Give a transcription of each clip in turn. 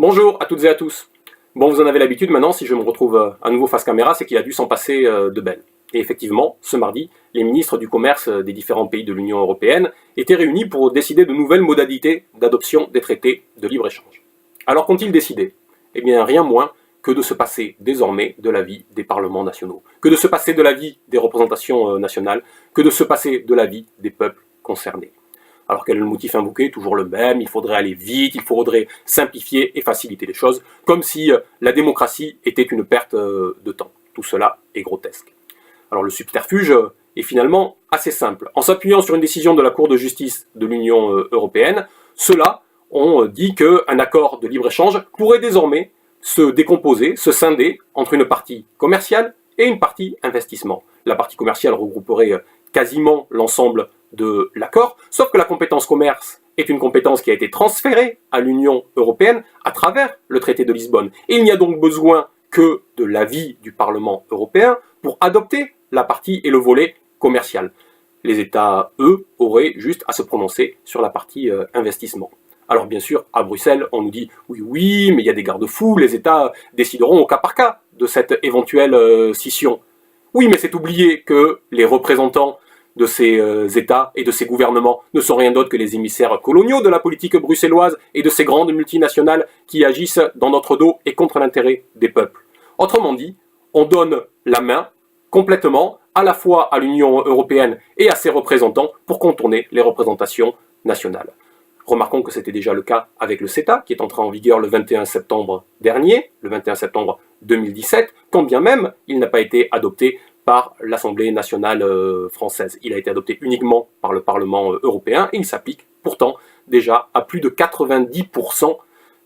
Bonjour à toutes et à tous. Bon, vous en avez l'habitude maintenant, si je me retrouve à nouveau face caméra, c'est qu'il a dû s'en passer de belle. Et effectivement, ce mardi, les ministres du commerce des différents pays de l'Union européenne étaient réunis pour décider de nouvelles modalités d'adoption des traités de libre-échange. Alors qu'ont-ils décidé? Eh bien, rien moins que de se passer désormais de l'avis des parlements nationaux, que de se passer de l'avis des représentations nationales, que de se passer de l'avis des peuples concernés. Alors quel est le motif invoqué? Toujours le même, il faudrait aller vite, il faudrait simplifier et faciliter les choses, comme si la démocratie était une perte de temps. Tout cela est grotesque. Alors le subterfuge est finalement assez simple. En s'appuyant sur une décision de la Cour de justice de l'Union européenne, ceux-là ont dit qu'un accord de libre-échange pourrait désormais se décomposer, se scinder entre une partie commerciale et une partie investissement. La partie commerciale regrouperait quasiment l'ensemble de l'accord, sauf que la compétence commerce est une compétence qui a été transférée à l'Union européenne à travers le traité de Lisbonne. Et il n'y a donc besoin que de l'avis du Parlement européen pour adopter la partie et le volet commercial. Les États, eux, auraient juste à se prononcer sur la partie investissement. Alors bien sûr, à Bruxelles, on nous dit « oui, mais il y a des garde-fous, les États décideront au cas par cas de cette éventuelle scission ». Oui, mais c'est oublier que les représentants de ces États et de ces gouvernements ne sont rien d'autre que les émissaires coloniaux de la politique bruxelloise et de ces grandes multinationales qui agissent dans notre dos et contre l'intérêt des peuples. Autrement dit, on donne la main complètement à la fois à l'Union européenne et à ses représentants pour contourner les représentations nationales. Remarquons que c'était déjà le cas avec le CETA, qui est entré en vigueur le 21 septembre dernier, le 21 septembre 2017, quand bien même il n'a pas été adopté par l'Assemblée nationale française. Il a été adopté uniquement par le Parlement européen et il s'applique pourtant déjà à plus de 90%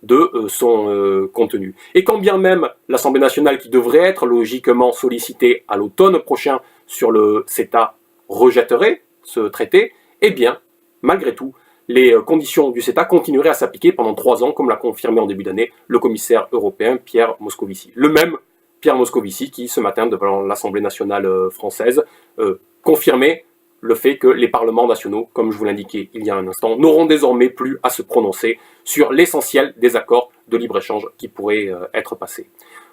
de son contenu. Et quand bien même l'Assemblée nationale, qui devrait être logiquement sollicitée à l'automne prochain sur le CETA, rejetterait ce traité, eh bien, malgré tout, les conditions du CETA continueraient à s'appliquer pendant 3 ans, comme l'a confirmé en début d'année le commissaire européen Pierre Moscovici. Le même Pierre Moscovici qui, ce matin, devant l'Assemblée nationale française, confirmait le fait que les parlements nationaux, comme je vous l'indiquais il y a un instant, n'auront désormais plus à se prononcer sur l'essentiel des accords de libre-échange qui pourraient être passés.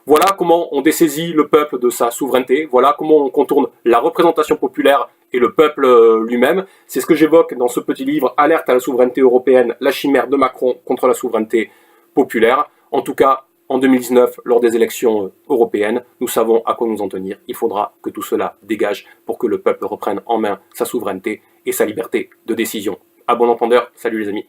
Voilà comment on dessaisit le peuple de sa souveraineté, voilà comment on contourne la représentation populaire et le peuple lui-même. C'est ce que j'évoque dans ce petit livre « Alerte à la souveraineté européenne, la chimère de Macron contre la souveraineté populaire ». En tout cas, en 2019, lors des élections européennes, nous savons à quoi nous en tenir. Il faudra que tout cela dégage pour que le peuple reprenne en main sa souveraineté et sa liberté de décision. À bon entendeur, salut les amis.